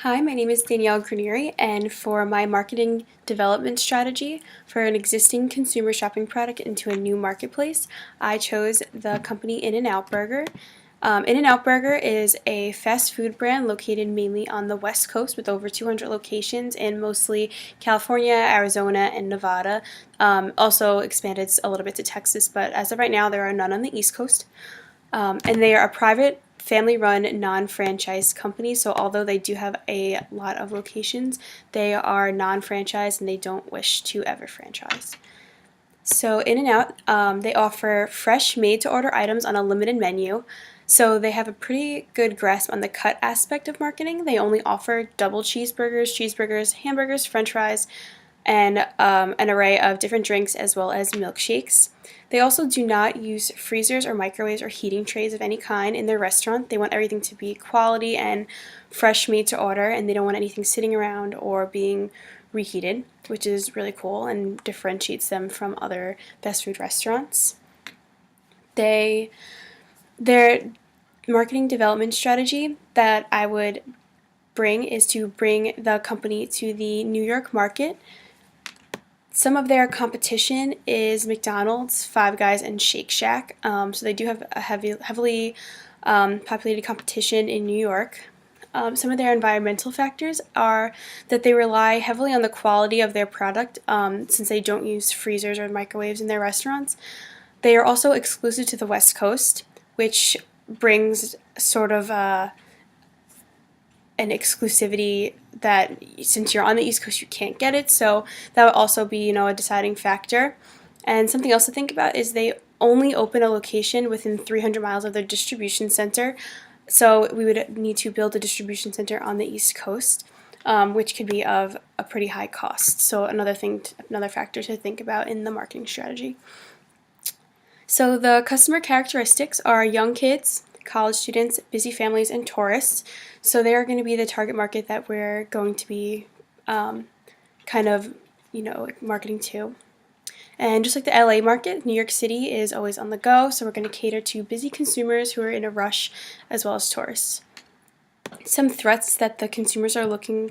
Hi, my name is Danielle Granieri, and for my marketing development strategy for an existing consumer shopping product into a new marketplace, I chose the company In-N-Out Burger. In-N-Out Burger is a fast food brand located mainly on the West Coast with over 200 locations in mostly California, Arizona, and Nevada. Also expanded a little bit to Texas, but as of right now, there are none on the East Coast. And they are a private, family-run, non-franchise company. So although they do have a lot of locations, they are non-franchise and they don't wish to ever franchise. So In-N-Out, they offer fresh, made-to-order items on a limited menu. So they have a pretty good grasp on the cut aspect of marketing. They only offer double cheeseburgers, hamburgers, french fries, and an array of different drinks as well as milkshakes. They also do not use freezers or microwaves or heating trays of any kind in their restaurant. They want everything to be quality and fresh, made to order, and they don't want anything sitting around or being reheated, which is really cool and differentiates them from other fast food restaurants. Their marketing development strategy that I would bring is to bring the company to the New York market. Some of their competition is McDonald's, Five Guys, and Shake Shack. So they do have a heavily populated competition in New York. Some of their environmental factors are that they rely heavily on the quality of their product since they don't use freezers or microwaves in their restaurants. They are also exclusive to the West Coast, which brings sort of an exclusivity that since you're on the East Coast you can't get it, so that would also be a deciding factor. And something else to think about is they only open a location within 300 miles of their distribution center, so we would need to build a distribution center on the East Coast, which could be of a pretty high cost. So another factor to think about in the marketing strategy. So the customer characteristics are young kids, college students, busy families, and tourists. So they are going to be the target market that we're going to be marketing to. And just like the LA market, New York City is always on the go, so we're going to cater to busy consumers who are in a rush as well as tourists. Some threats that the consumers are looking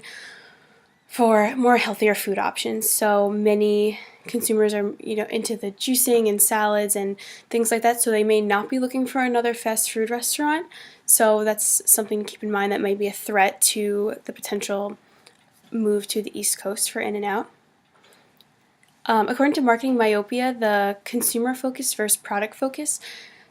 for more healthier food options. So many consumers are into the juicing and salads and things like that, so they may not be looking for another fast food restaurant. So that's something to keep in mind that might be a threat to the potential move to the East Coast for In-N-Out. According to Marketing Myopia, the consumer focus versus product focus,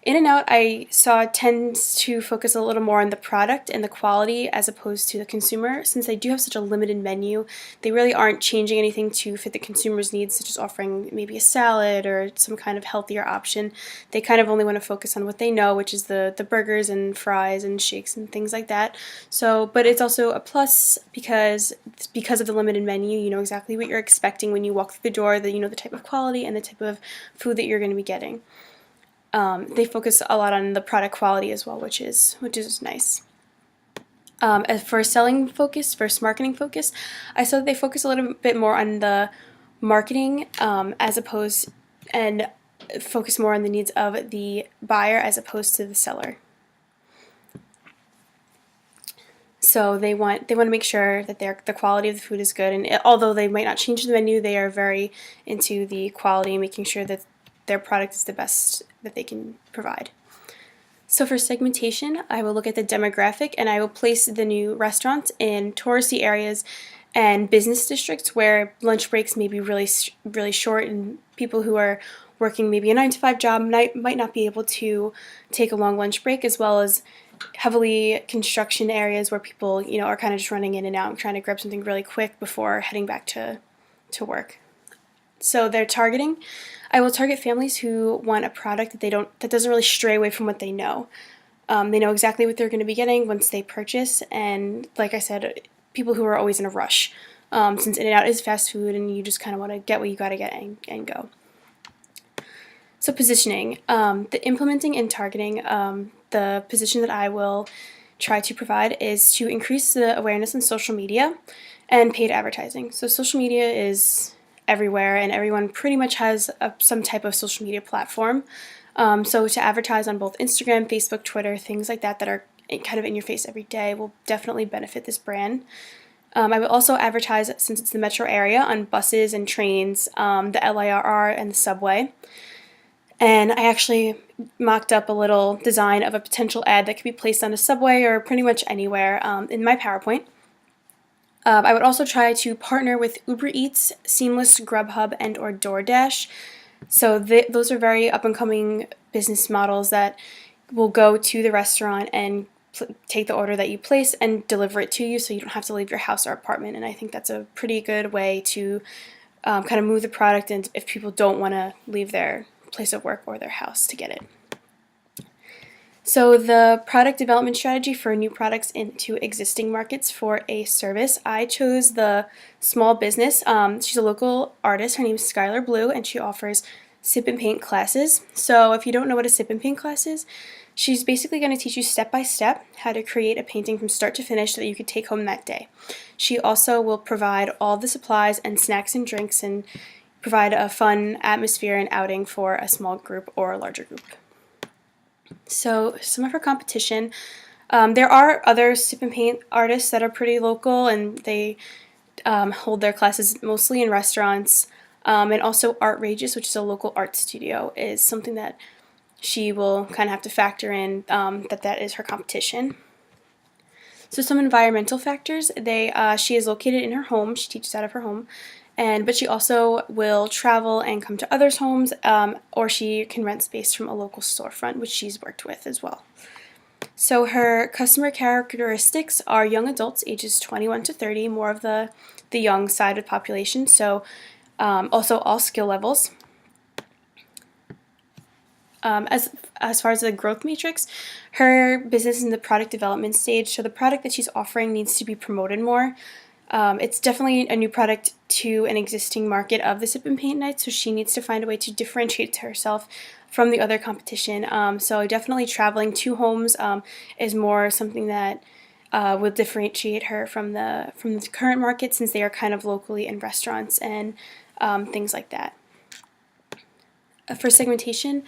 In-N-Out I saw tends to focus a little more on the product and the quality as opposed to the consumer. Since they do have such a limited menu, they really aren't changing anything to fit the consumer's needs, such as offering maybe a salad or some kind of healthier option. They kind of only want to focus on what they know, which is the burgers and fries and shakes and things like that. So, but it's also a plus because of the limited menu, you know exactly what you're expecting when you walk through the door, the type of quality and the type of food that you're going to be getting. They focus a lot on the product quality as well, which is nice. As for selling focus versus marketing focus, I saw that they focus a little bit more on the marketing as opposed and focus more on the needs of the buyer as opposed to the seller. So they want to make sure that the quality of the food is good, and although they might not change the menu, they are very into the quality and making sure that their product is the best that they can provide. So for segmentation, I will look at the demographic and I will place the new restaurants in touristy areas and business districts where lunch breaks may be really short, and people who are working maybe a 9-to-5 job might not be able to take a long lunch break, as well as heavily construction areas where people are kind of just running in and out and trying to grab something really quick before heading back to work. So they're targeting. I will target families who want a product that doesn't really stray away from what they know. They know exactly what they're going to be getting once they purchase, and like I said, people who are always in a rush. Since In-N-Out is fast food, and you just kind of want to get what you got to get and go. So positioning, the implementing and targeting, the position that I will try to provide is to increase the awareness on social media and paid advertising. So social media is everywhere, and everyone pretty much has some type of social media platform. So to advertise on both Instagram, Facebook, Twitter, things like that are kind of in your face every day will definitely benefit this brand. I will also advertise, since it's the metro area, on buses and trains, the LIRR and the subway. And I actually mocked up a little design of a potential ad that could be placed on a subway or pretty much anywhere in my PowerPoint. I would also try to partner with Uber Eats, Seamless, Grubhub, and or DoorDash. So those are very up-and-coming business models that will go to the restaurant and take the order that you place and deliver it to you, so you don't have to leave your house or apartment. And I think that's a pretty good way to kind of move the product in if people don't want to leave their place of work or their house to get it. So the product development strategy for new products into existing markets for a service, I chose the small business. She's a local artist. Her name is Skylar Blue, and she offers sip and paint classes. So if you don't know what a sip and paint class is, she's basically going to teach you step by step how to create a painting from start to finish that you could take home that day. She also will provide all the supplies and snacks and drinks and provide a fun atmosphere and outing for a small group or a larger group. So some of her competition, there are other sip and paint artists that are pretty local, and they hold their classes mostly in restaurants. And also Artrageous, which is a local art studio, is something that she will kind of have to factor in, that is her competition. So some environmental factors, she is located in her home. She teaches out of her home. But she also will travel and come to others' homes, or she can rent space from a local storefront, which she's worked with as well. So her customer characteristics are young adults ages 21 to 30, more of the young side of the population, so also all skill levels. As far as the growth matrix, her business is in the product development stage, so the product that she's offering needs to be promoted more. It's definitely a new product to an existing market of the Sip and Paint Night, so she needs to find a way to differentiate herself from the other competition. So definitely traveling to homes is more something that will differentiate her from the current market, since they are kind of locally in restaurants and things like that. For segmentation,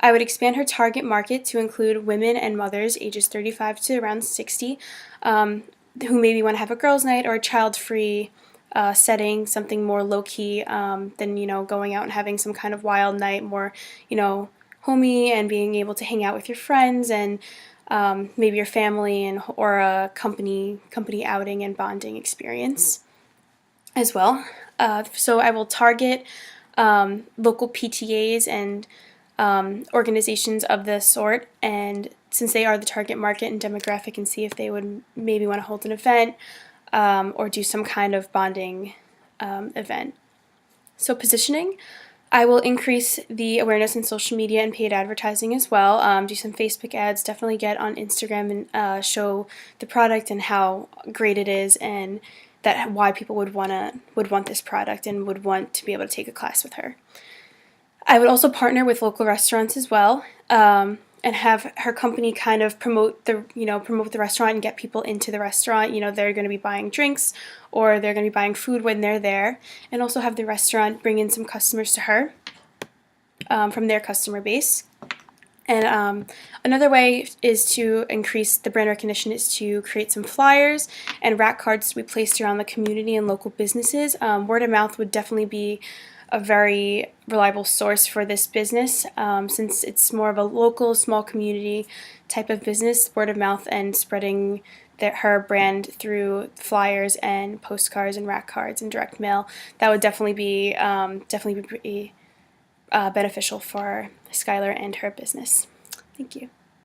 I would expand her target market to include women and mothers ages 35 to around 60, who maybe want to have a girls' night or a child-free setting, something more low-key than, going out and having some kind of wild night, more, homey and being able to hang out with your friends and maybe your family or a company outing and bonding experience as well. So I will target local PTAs and organizations of this sort, and since they are the target market and demographic, and see if they would maybe want to hold an event or do some kind of bonding event. So positioning, I will increase the awareness in social media and paid advertising as well. Do some Facebook ads, definitely get on Instagram and show the product and how great it is, and that why people would want this product and would want to be able to take a class with her. I would also partner with local restaurants as well, and have her company kind of promote the restaurant and get people into the restaurant. They're going to be buying drinks or they're going to be buying food when they're there, and also have the restaurant bring in some customers to her from their customer base. And another way is to increase the brand recognition is to create some flyers and rack cards to be placed around the community and local businesses. Word of mouth would definitely be a very reliable source for this business, since it's more of a local, small community type of business. Word of mouth and spreading her brand through flyers and postcards and rack cards and direct mail, that would definitely be pretty beneficial for Skylar and her business. Thank you.